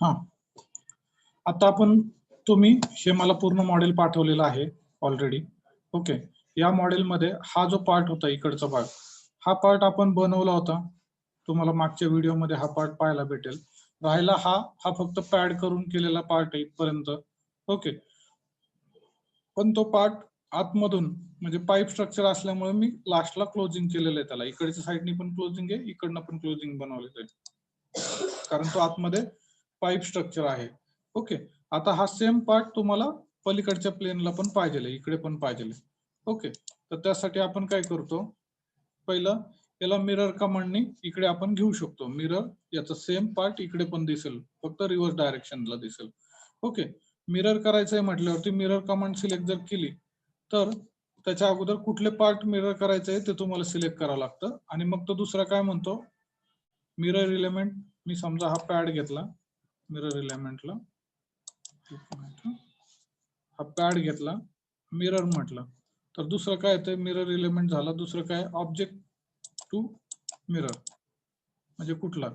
हा, आता आपण तुम्ही हे मला पूर्ण मॉडेल पाठवलेलं आहे ऑलरेडी. ओके, या मॉडेलमध्ये हा जो पार्ट होता इकडचा भाग, हा पार्ट आपण बनवला होता. तुम्हाला मागच्या व्हिडिओमध्ये हा पार्ट पाहायला भेटेल. राहिला हा फक्त पॅड करून केलेला पार्ट आहे इथपर्यंत. ओके, पण तो पार्ट आतमधून म्हणजे पाईप स्ट्रक्चर असल्यामुळे मी लास्टला क्लोजिंग केलेलं आहे त्याला. इकडच्या साईडनी पण क्लोजिंग आहे, इकडनं पण क्लोजिंग बनवलेलं आहे, कारण तो आतमध्ये पाईप स्ट्रक्चर आहे. ओके, आता हा सेम पार्ट तुम्हाला पलीकडच्या प्लेनला पण पाहिजे, इकडे पण पाहिजे. ओके, तर त्यासाठी आपण काय करतो, पहिलं याला मिरर कमांडनी इकडे आपण घेऊ शकतो. मिरर याचा सेम पार्ट इकडे पण दिसेल, फक्त रिव्हर्स डायरेक्शनला दिसेल. ओके, मिरर करायचंय म्हटल्यावरती मिरर कमांड सिलेक्ट जर केली तर त्याच्या अगोदर कुठले पार्ट मिरर करायचंय ते तुम्हाला सिलेक्ट करावं लागतं. आणि मग तो दुसरा काय म्हणतो, मिरर एलिमेंट. मी समजा हा पॅड घेतला, मिरर एलिमेंटला हा पॅड घेतला, मिरर म्हटलं तर दुसरं काय येतं, मिरर एलिमेंट झाला. दुसरं काय, ऑब्जेक्ट टू मिरर म्हणजे कुठला,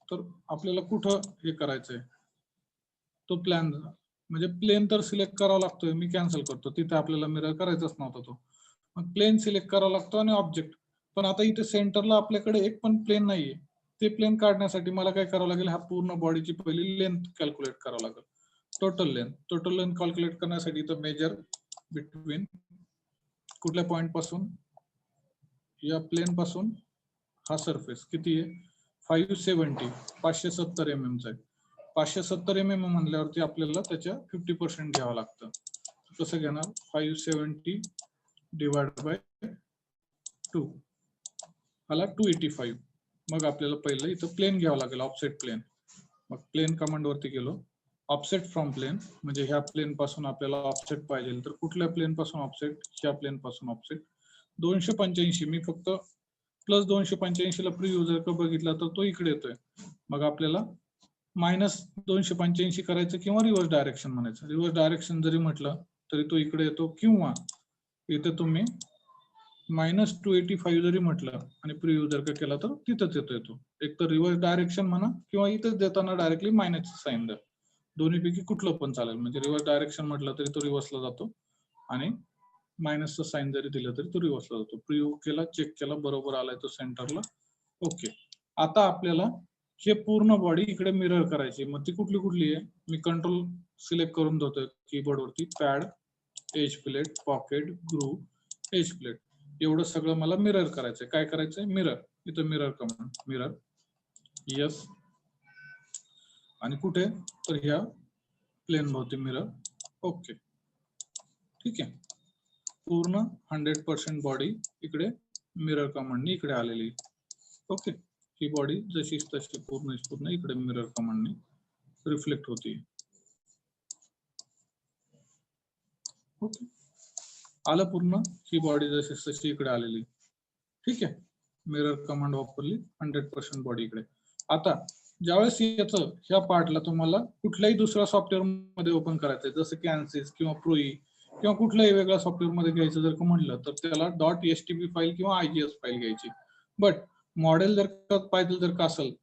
तर आपल्याला कुठं हे करायचंय तो प्लॅन, म्हणजे प्लेन तर सिलेक्ट करावा लागतोय. मी कॅन्सल करतो, तिथे आपल्याला मिरर करायचाच नव्हता तो. मग प्लेन सिलेक्ट करावा लागतो आणि ऑब्जेक्ट. पण आता इथे सेंटरला आपल्याकडे एक पण प्लेन नाहीये. ते प्लेन काढण्यासाठी मला काय करावं लागेल, हा पूर्ण बॉडीची पहिली लेंथ कॅल्क्युलेट करावं लागेल. टोटल लेंथ कॅल्क्युलेट करण्यासाठी इथं मेजर बिटवीन कुठल्या पॉइंट पासून, या प्लेन पासून हा सरफेस किती आहे, 570 mm चा आहे. 570 mm म्हणल्यावरती आपल्याला त्याच्या 50% घ्यावं लागतं. कसं घेणार, 570 डिवाइड बाय 2 आला 285. मग आपल्याला पहिलं इथं प्लेन घ्यावं लागेल, ऑफसेट प्लेन. मग प्लेन कमांड वरती गेलो, ऑफसेट फ्रॉम प्लेन, म्हणजे ह्या प्लेन पासून आपल्याला ऑफसेट पाहिजे. तर कुठल्या प्लेन पासून ऑफसेट, ह्या प्लेन पासून ऑफसेट 285. मी फक्त प्लस 285 ला प्रिव्ह्यू जर का बघितला तर तो इकडे येतोय. मग आपल्याला मायनस 285 करायचं किंवा रिव्हर्स डायरेक्शन म्हणायचं. रिव्हर्स डायरेक्शन जरी म्हटलं तरी तो इकडे येतो, किंवा इथे तुम्ही -285 जरी म्हटलं आणि प्रिव्ह्यू जर का केला तर तिथंच येतो. एक तर रिव्हर्स डायरेक्शन म्हणा किंवा इथंच देताना डायरेक्टली मायनसचं साईन द्या. दोन्हीपैकी कुठलं पण चालेल. म्हणजे रिव्हर्स डायरेक्शन म्हटलं तरी तो रिव्हर्सला जातो आणि मायनसचं साईन जरी दिलं तरी तो रिव्हर्सला जातो. प्रिव्ह्यू केला, चेक केला, बरोबर आलाय तो सेंटरला. ओके, आता आपल्याला हे पूर्ण बॉडी इकडे मिरर करायची. मग ती कुठली आहे, मी कंट्रोल सिलेक्ट करून देतोय कीबोर्ड वरती, pad, edge plate, pocket, groove, edge plate. एवढं सगळं मला मिरर करायचंय. काय करायचंय, मिरर. इथं मिरर कमांड, मिरर, यस. आणि कुठे, तर ह्या प्लेन भोवती मिरर. ओके, ठीक आहे. पूर्ण 100% बॉडी इकडे मिरर कमांडनी इकडे आलेली. ओके, ही बॉडी जशीच तशी पूर्ण इकडे मिरर कमांडनी रिफ्लेक्ट होती. ओके, आलं पूर्ण. ही बॉडी जशीच तशी इकडे आलेली. ठीक आहे, मिरर कमांड वापरली, 100% बॉडी इकडे. आता ज्यावेळेस याचं ह्या पार्टला तुम्हाला कुठल्याही दुसऱ्या सॉफ्टवेअर मध्ये ओपन करायचंय, जसं की ANSYS किंवा प्रोई किंवा कुठल्याही वेगळ्या सॉफ्टवेअर मध्ये घ्यायचं जर का म्हटलं तर त्याला .stp फाईल किंवा IGS फाईल घ्यायची. बट मॉडेल जर का पाहिजे जर का असेल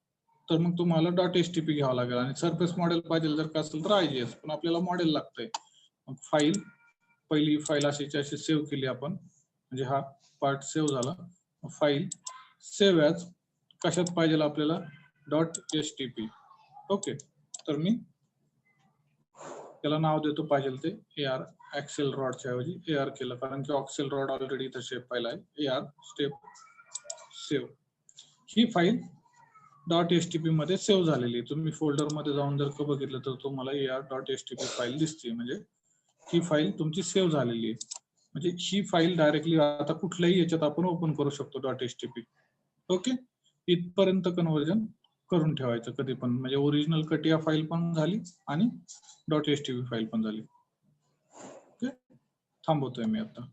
तर मग तुम्हाला .stp घ्यावं लागेल. आणि सरफेस मॉडेल पाहिजे जर का असेल तर IGS. पण आपल्याला मॉडेल लागतंय. मग फाईल, पहिली फाईल अशी सेव्ह केली आपण, म्हणजे हा पार्ट सेव्ह झाला. फाईल सेव्ह ॲज कशात पाहिजे आपल्याला, .stp. ओके, तर मी त्याला नाव देतो पाहिजे ते AR, ॲक्सेल रॉडच्या ऐवजी AR केलं, कारण की ऑक्सेल रॉड ऑलरेडी इथं शेप फाईल आहे. AR step save. ही फाईल .stp मध्ये सेव्ह झालेली. तुम्ही फोल्डर मध्ये जाऊन जर का बघितलं तर तुम्हाला AR.stp फाईल दिसते. म्हणजे ही फाईल तुमची सेव्ह झालेली आहे. म्हणजे ही फाईल डायरेक्टली आता कुठल्याही याच्यात आपण ओपन करू शकतो .stp. ओके, इथपर्यंत कन्व्हर्जन करून ठेवायचं कधी पण. म्हणजे ओरिजिनल कटिया फाईल पण झाली आणि .stp फाईल पण झाली. ओके, थांबवतोय मी आता.